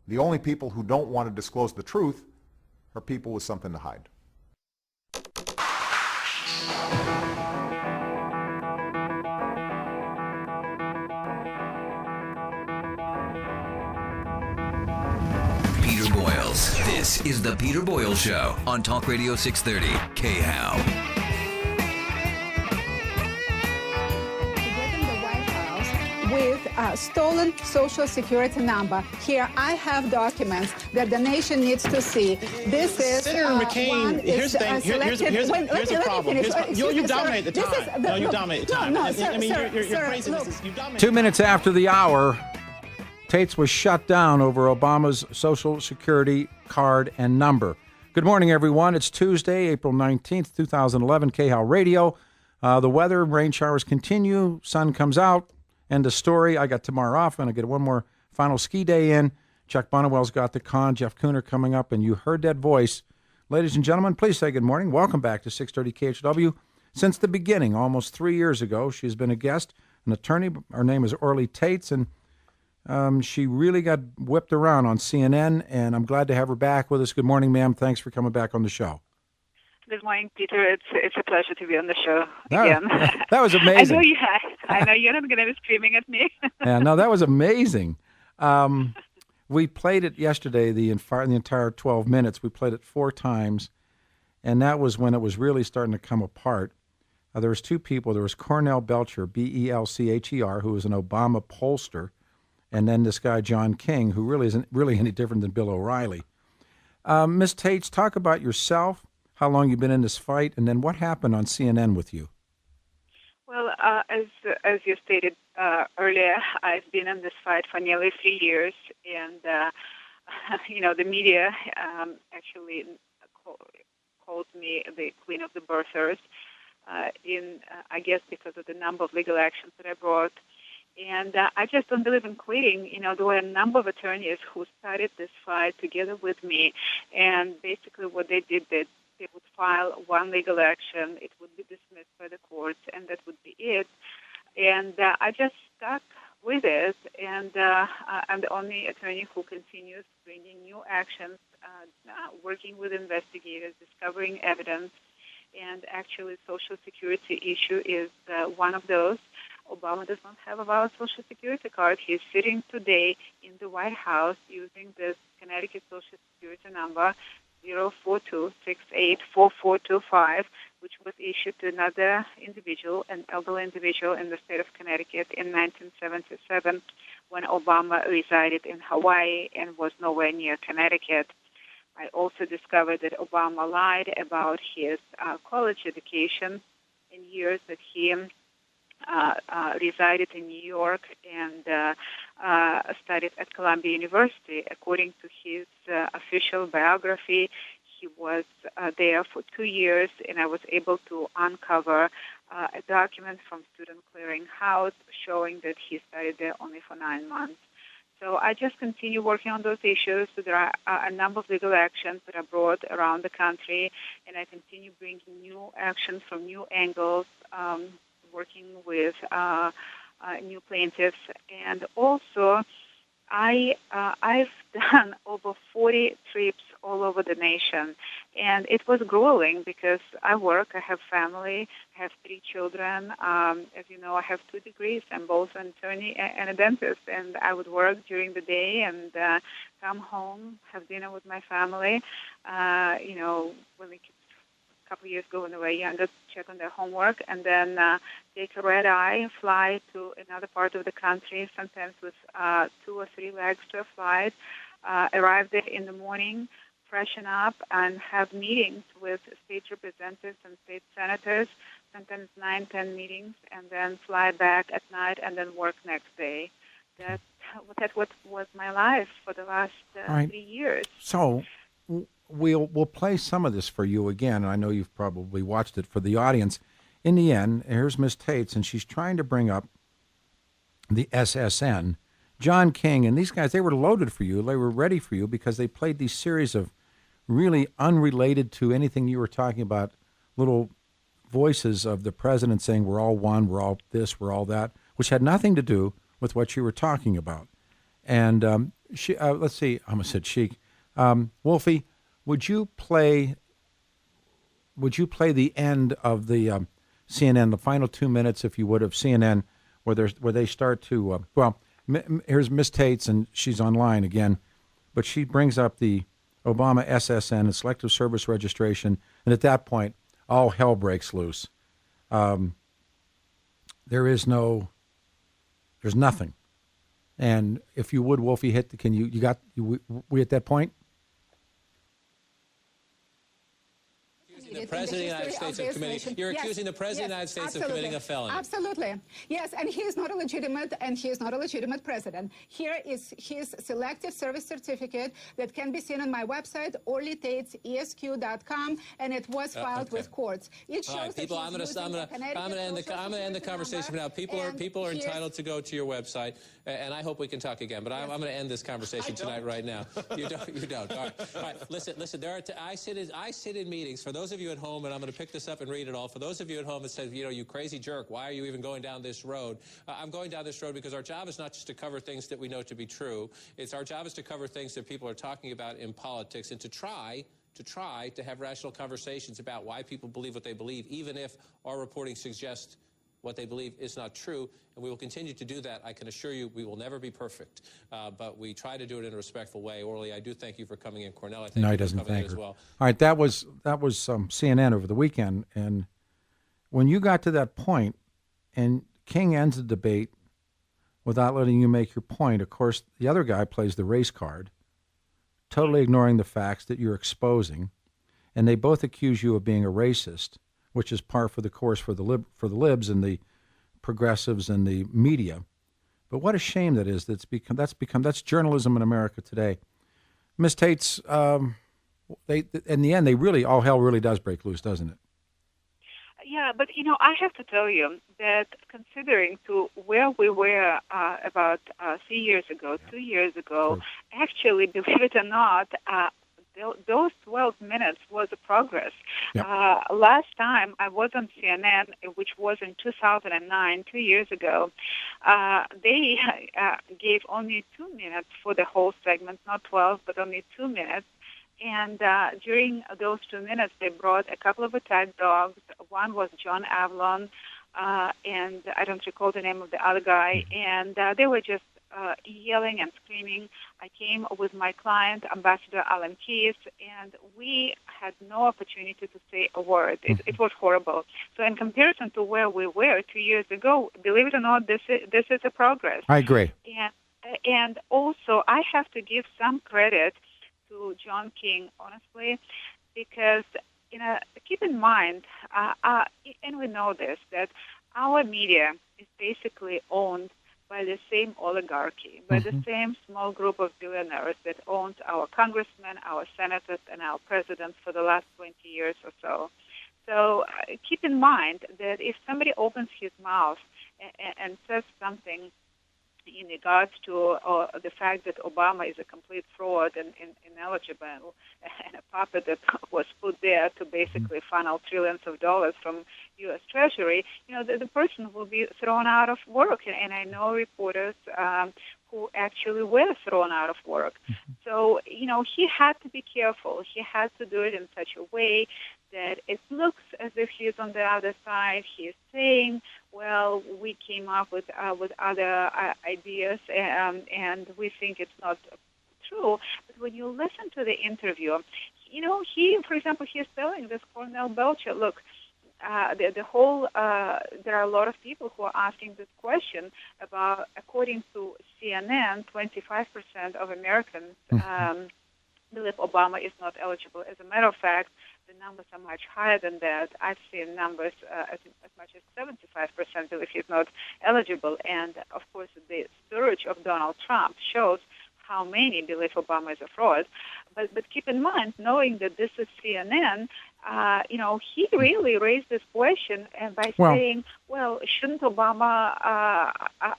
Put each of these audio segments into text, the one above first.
The only people who don't want to disclose the truth are people with something to hide. Peter Boyles. This is the Peter Boyles Show on Talk Radio 630 KHOW. With a stolen social security number. Here, I have documents that the nation needs to see. This is Senator McCain. Here's the thing. Here's the problem. You dominate the time. No, you dominate the time. I mean, you're crazy. You dominate. 2 minutes after the hour, Taitz was shut down over Obama's social security card and number. Good morning, everyone. It's Tuesday, April 19th, 2011, KHOW Radio. The weather, rain showers continue, sun comes out. End of story. I got tomorrow off. I'm going to get one more final ski day in. Chuck Bonnewell's got the con. Jeff Cooner coming up, and you heard that voice. Ladies and gentlemen, please say good morning. Welcome back to 630 KHW. Since the beginning, almost 3 years ago, she's been a guest, an attorney. Her name is Atty Taitz, and she really got whipped around on CNN, and I'm glad to have her back with us. Good morning, ma'am. Thanks for coming back on the show. Good morning, Peter. It's a pleasure to be on the show again. That was amazing. I know you're not going to be screaming at me. Yeah, no, that was amazing. We played it yesterday, the entire 12 minutes. We played it 4 times, and that was when it was really starting to come apart. There was 2 people. There was Cornell Belcher, Belcher, who was an Obama pollster, and then this guy, John King, who really isn't really any different than Bill O'Reilly. Ms. Taitz, talk about yourself, how long you've been in this fight, and then what happened on CNN with you? Well, as you stated earlier, I've been in this fight for nearly 3 years, and the media actually called me the Queen of the Birthers, I guess because of the number of legal actions that I brought. And I just don't believe in quitting. There were a number of attorneys who started this fight together with me, and basically what they did, they would file one legal action, it would be dismissed by the courts, and that would be it. And I just stuck with it, and I'm the only attorney who continues bringing new actions, working with investigators, discovering evidence, and actually Social Security issue is one of those. Obama does not have a valid Social Security card. He's sitting today in the White House using this Connecticut Social Security number 042684425, which was issued to another individual, an elderly individual in the state of Connecticut in 1977 when Obama resided in Hawaii and was nowhere near Connecticut. I also discovered that Obama lied about his college education in years that he resided in New York and studied at Columbia University. According to his official biography, he was there for 2 years, and I was able to uncover a document from Student Clearinghouse showing that he studied there only for 9 months. So I just continue working on those issues. So there are a number of legal actions that are brought around the country, and I continue bringing new actions from new angles, working with new plaintiffs. And also, I've done over 40 trips all over the nation, and it was grueling because I work, I have family, I have 3 children. As you know, I have 2 degrees. I'm both an attorney and a dentist, and I would work during the day and come home, have dinner with my family. When the kids a couple of years ago when they were younger, check on their homework, and then take a red eye, fly to another part of the country, sometimes with 2 or 3 legs to a flight, arrive there in the morning, freshen up, and have meetings with state representatives and state senators, sometimes 9-10 meetings, and then fly back at night and then work next day. That's what was my life for the last 3 years. So we'll play some of this for you again. I know you've probably watched it for the audience. In the end, here's Ms. Taitz, and she's trying to bring up the SSN. John King and these guys, they were loaded for you. They were ready for you because they played these series of really unrelated to anything you were talking about, little voices of the president saying we're all one, we're all this, we're all that, which had nothing to do with what you were talking about. And let's see. I almost said Chic. Wolfie, would you play the end of the CNN, the final 2 minutes, if you would, of CNN, where they start to here's Miss Taitz, and she's online again, but she brings up the Obama SSN and Selective Service Registration, and at that point, all hell breaks loose. There's nothing. And if you would, Wolfie, we at that point? The President of the United States of committing. You're accusing the President of the United States of committing a felony. Absolutely. Yes, and he is not a legitimate president. Here is his selective service certificate that can be seen on my website, orlytaitz.esq.com, and it was filed with courts. It shows right, people, I'm going to end the conversation now. People are entitled to go to your website, and I hope we can talk again. But I'm going to end this conversation tonight right now. You don't. All right. Listen. I sit in meetings. For those of you at home, and I'm going to pick this up and read it all. For those of you at home that says, you crazy jerk, why are you even going down this road? I'm going down this road because our job is not just to cover things that we know to be true. It's our job is to cover things that people are talking about in politics and to try to have rational conversations about why people believe what they believe, even if our reporting suggests what they believe is not true, and we will continue to do that. I can assure you we will never be perfect, but we try to do it in a respectful way. Orly, I do thank you for coming in. Cornell, I thank you for coming in as well. All right, that was CNN over the weekend, and when you got to that point, and King ends the debate without letting you make your point, of course, the other guy plays the race card, totally ignoring the facts that you're exposing, and they both accuse you of being a racist, which is par for the course for the libs and the progressives and the media. But what a shame that is. That's journalism in America today. Ms. Taitz, in the end, all hell really does break loose, doesn't it? Yeah, but I have to tell you that considering to where we were about 3 years ago, 2 years ago, actually, believe it or not, those 12 minutes was a progress. Yep. Last time I was on CNN, which was in 2009, 2 years ago, they gave only 2 minutes for the whole segment, not 12, but only 2 minutes. And during those 2 minutes, they brought a couple of attack dogs. One was John Avalon, and I don't recall the name of the other guy. And they were just yelling and screaming. I came with my client, Ambassador Alan Keyes, and we had no opportunity to say a word. It was horrible. So in comparison to where we were 2 years ago, believe it or not, this is a progress. I agree. And also, I have to give some credit to John King, honestly, because keep in mind, and we know this, that our media is basically owned by the same oligarchy, by the same small group of billionaires that owns our congressmen, our senators, and our presidents for the last 20 years or so. So keep in mind that if somebody opens his mouth and says something in regards to the fact that Obama is a complete fraud and ineligible and a puppet that was put there to basically funnel trillions of dollars from U.S. Treasury, the person will be thrown out of work. And I know reporters who actually were thrown out of work. So, he had to be careful. He had to do it in such a way that it looks as if he's on the other side. He's saying, well, we came up with other ideas, and we think it's not true. But when you listen to the interview, for example, he's telling this Cornell Belcher, look, there are a lot of people who are asking this question about, according to CNN, 25% of Americans believe Obama is not eligible. As a matter of fact, the numbers are much higher than that. I've seen numbers as much as 75% believe he's not eligible. And, of course, the surge of Donald Trump shows how many believe Obama is a fraud. But keep in mind, knowing that this is CNN, he really raised this question by saying, well, shouldn't Obama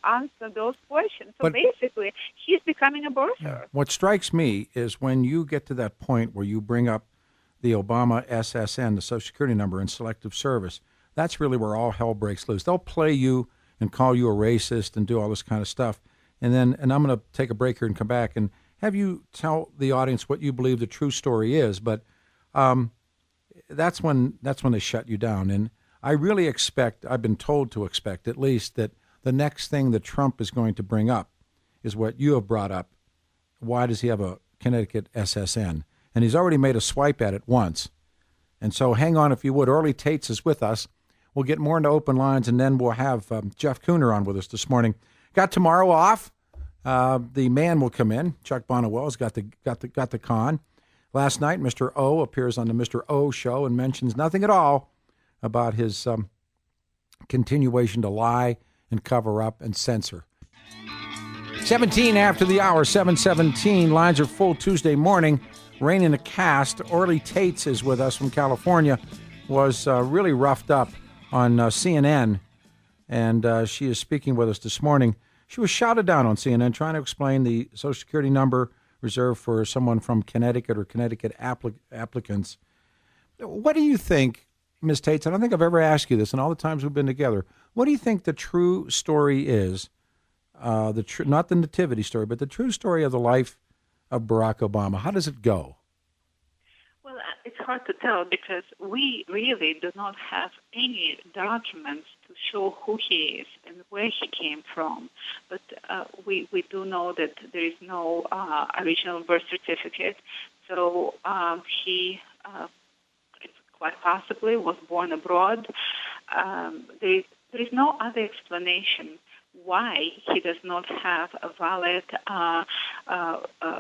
answer those questions? So basically, he's becoming a birther. What strikes me is when you get to that point where you bring up the Obama SSN, the Social Security number, and selective service, that's really where all hell breaks loose. They'll play you and call you a racist and do all this kind of stuff. And I'm going to take a break here and come back. And have you tell the audience what you believe the true story is. But that's when they shut you down. And I really expect, I've been told to expect at least, that the next thing that Trump is going to bring up is what you have brought up. Why does he have a Connecticut SSN? And he's already made a swipe at it once. And so hang on if you would. Atty Taitz is with us. We'll get more into open lines, and then we'll have Jeff Cooner on with us this morning. Got tomorrow off. The man will come in. Chuck Bonnewell's got the con. Last night, Mr. O appears on the Mr. O show and mentions nothing at all about his continuation to lie and cover up and censor. 17 after the hour, 7:17. Lines are full Tuesday morning. Rain in a cast. Atty Taitz is with us from California. Was really roughed up on CNN, and she is speaking with us this morning. She was shouted down on CNN trying to explain the Social Security number reserved for someone from Connecticut or Connecticut applicants. What do you think, Ms. Taitz? I don't think I've ever asked you this in all the times we've been together. What do you think the true story is? Not the nativity story, but the true story of the life of Barack Obama. How does it go? Well, it's hard to tell because we really do not have any documents to show who he is and where he came from. But we do know that there is no original birth certificate. So he quite possibly was born abroad. There is no other explanation why he does not have a valid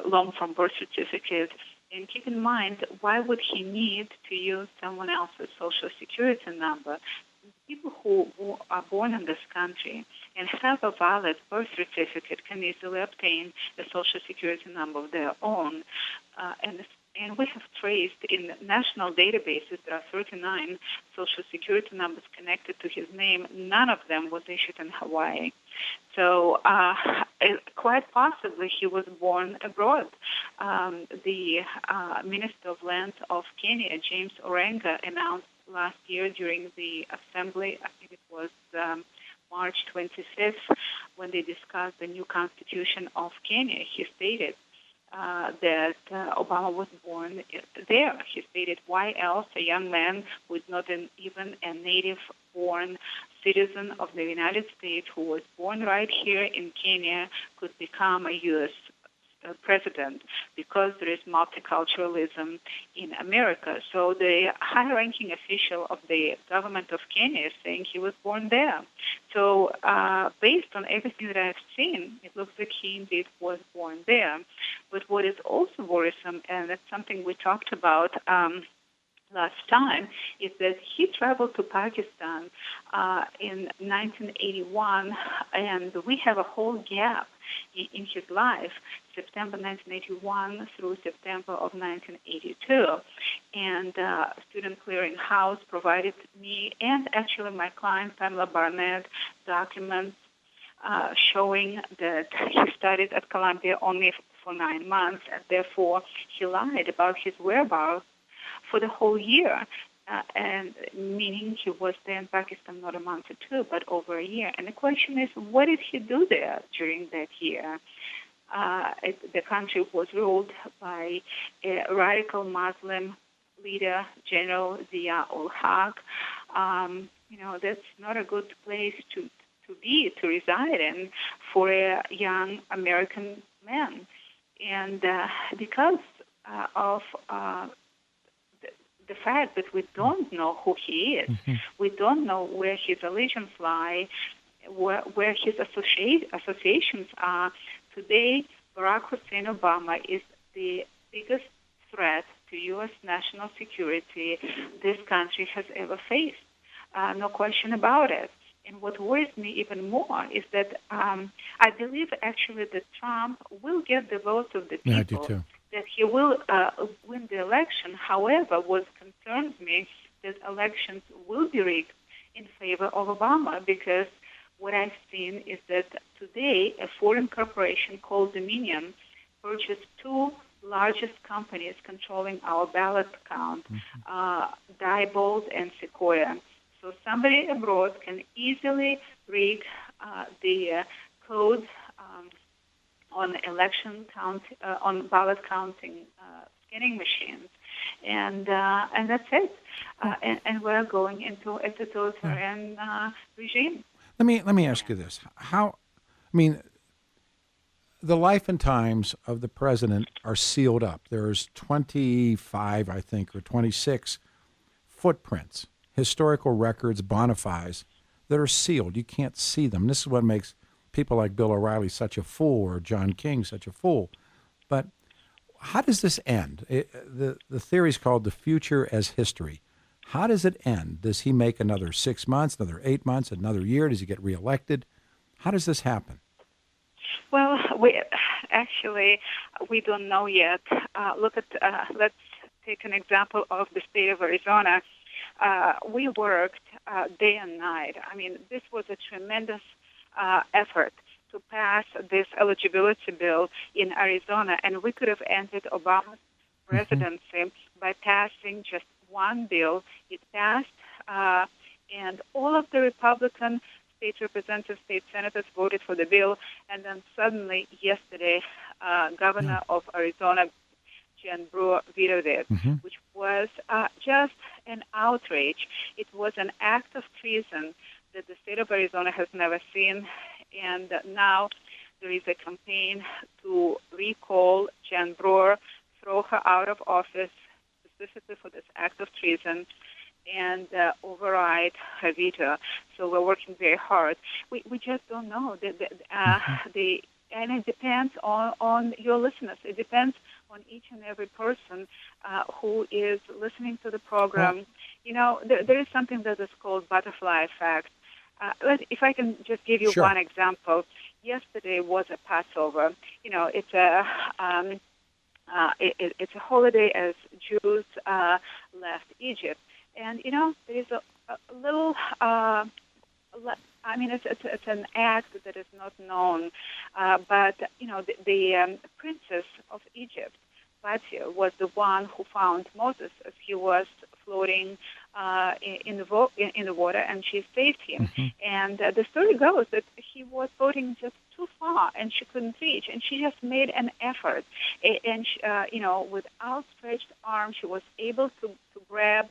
long-form birth certificate. And keep in mind, why would he need to use someone else's Social Security number? People who are born in this country and have a valid birth certificate can easily obtain a Social Security number of their own. And we have traced in national databases, there are 39 Social Security numbers connected to his name. None of them was issued in Hawaii. So quite possibly he was born abroad. The Minister of Lands of Kenya, James Orenga, announced last year during the assembly, I think it was March 25th, when they discussed the new constitution of Kenya. He stated that Obama was born there. He stated, why else a young man who is not even a native-born citizen of the United States, who was born right here in Kenya, could become a U.S. president, because there is multiculturalism in America. So the high-ranking official of the government of Kenya is saying he was born there. So based on everything that I've seen, it looks like he indeed was born there. But what is also worrisome, and that's something we talked about last time, is that he traveled to Pakistan in 1981, and we have a whole gap in his life, September 1981 through September of 1982. And Student Clearinghouse provided me and actually my client, Pamela Barnett, documents showing that he studied at Columbia only for 9 months, and therefore he lied about his whereabouts for the whole year, and meaning he was there in Pakistan not a month or two, but over a year. And the question is, what did he do there during that year? The country was ruled by a radical Muslim leader, General Zia-ul-Haq. That's not a good place to reside in for a young American man. And because of the fact that we don't know who he is, we don't know where his allegiance lie, where his associations are. Today, Barack Hussein Obama is the biggest threat to U.S. national security this country has ever faced. No question about it. And what worries me even more is that I believe actually that Trump will get the votes of the people. Yeah, I do too. That he will win the election. However, what concerns me is that elections will be rigged in favor of Obama, because what I've seen is that today a foreign corporation called Dominion purchased two largest companies controlling our ballot count, Diebold and Sequoia. So somebody abroad can easily rig the code on election count, on ballot counting scanning machines, and that's it. And we're going into a totalitarian regime. Let me ask you this: the life and times of the president are sealed up. There's 25, I think, or 26 footprints, historical records, bona fides that are sealed. You can't see them. This is what makes people like Bill O'Reilly such a fool, or John King such a fool. But how does this end? The theory is called the future as history. How does it end? Does he make another 6 months, another 8 months, another year? Does he get reelected? How does this happen? Well, we don't know yet. Let's take an example of the state of Arizona. We worked day and night. I mean, this was a tremendous effort to pass this eligibility bill in Arizona, and we could have ended Obama's presidency by passing just one bill. It passed, and all of the Republican state representatives, state senators voted for the bill, and then suddenly yesterday, Governor of Arizona, Jen Brewer, vetoed it, which was just an outrage. It was an act of treason that the state of Arizona has never seen, and now there is a campaign to recall Jen Brewer, throw her out of office specifically for this act of treason, and override her veto. So we're working very hard. We just don't know. And it depends on your listeners. It depends on each and every person who is listening to the program. You know, there is something that is called butterfly effect. If I can just give you one example. Yesterday was a Passover. You know, it's a holiday as Jews left Egypt. And, you know, there is a little, it's an act that is not known. But, you know, the princess of Egypt, Batia, was the one who found Moses as he was floating in the water, and she saved him. And the story goes that he was floating just too far, and she couldn't reach, and she just made an effort. And you know, with outstretched arms, she was able to grab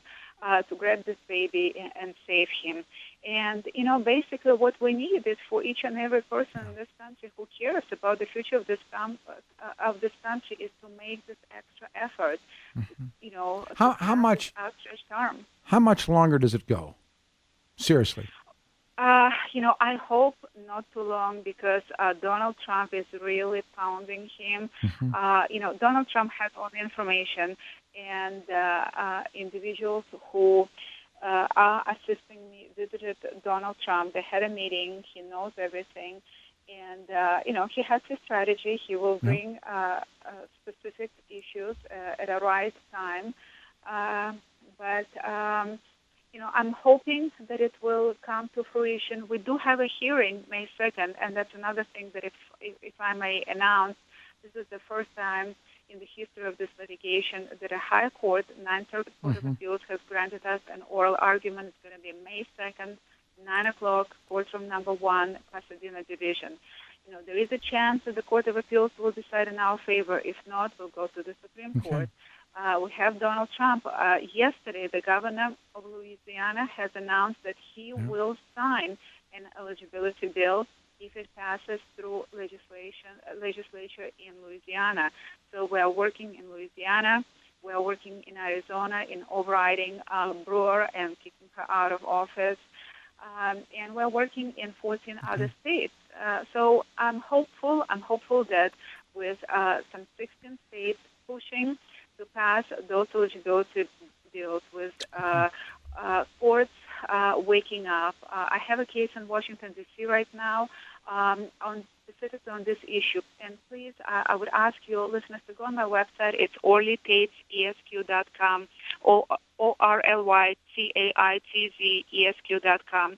this baby and save him. And, you know, basically what we need is for each and every person in this country who cares about the future of this country is to make this extra effort, you know, how much outstretched arm. How much longer does it go? Seriously. You know, I hope not too long, because Donald Trump is really pounding him. You know, Donald Trump has all the information, and individuals who are assisting me visited Donald Trump. They had a meeting. He knows everything. And, you know, he has his strategy. He will bring specific issues at a right time. But you know, I'm hoping that it will come to fruition. We do have a hearing May 2nd, and that's another thing that if I may announce, this is the first time in the history of this litigation that a high court, Ninth Circuit Court of Appeals, has granted us an oral argument. It's going to be May 2nd, 9 o'clock, courtroom number 1, Pasadena Division. You know, there is a chance that the Court of Appeals will decide in our favor. If not, we'll go to the Supreme Court. We have Donald Trump. Yesterday, the governor of Louisiana has announced that he will sign an eligibility bill if it passes through legislature in Louisiana. So we are working in Louisiana. We are working in Arizona in overriding Brewer and kicking her out of office. And we're working in 14 other states. So I'm hopeful that with some 16 states pushing to pass those eligibility bills, with courts waking up. I have a case in Washington, D.C. right now specifically on this issue. And please, I would ask your listeners to go on my website. It's orlytaitz.esq.com, ORLYTAITZESQ.com.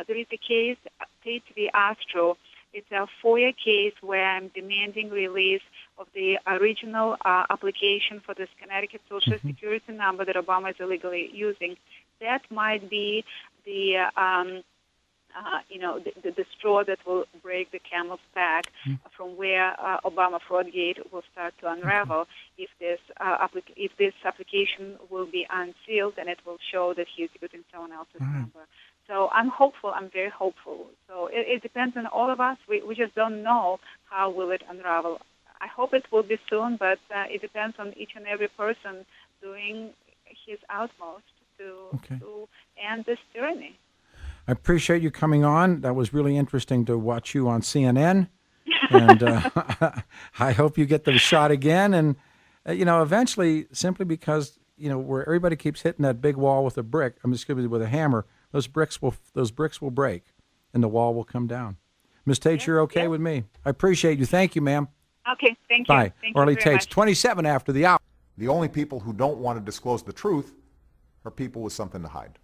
There is a case, Taitz v. Astro. It's a FOIA case where I'm demanding release of the original application for this Connecticut Social Security number that Obama is illegally using. That might be the the straw that will break the camel's back from where Obama fraudgate will start to unravel. If this application will be unsealed, and it will show that he's using someone else's number. So I'm hopeful. I'm very hopeful. So it depends on all of us. We just don't know how will it unravel. I hope it will be soon, but it depends on each and every person doing his utmost to end this tyranny. I appreciate you coming on. That was really interesting to watch you on CNN. And I hope you get the shot again. And, eventually, simply because, where everybody keeps hitting that big wall with a brick, with a hammer, those bricks will break and the wall will come down. Ms. Taitz, you're okay with me. I appreciate you. Thank you, ma'am. Okay, thank you. Bye. Thank Atty you very Taitz, much. 27 after the hour. The only people who don't want to disclose the truth are people with something to hide.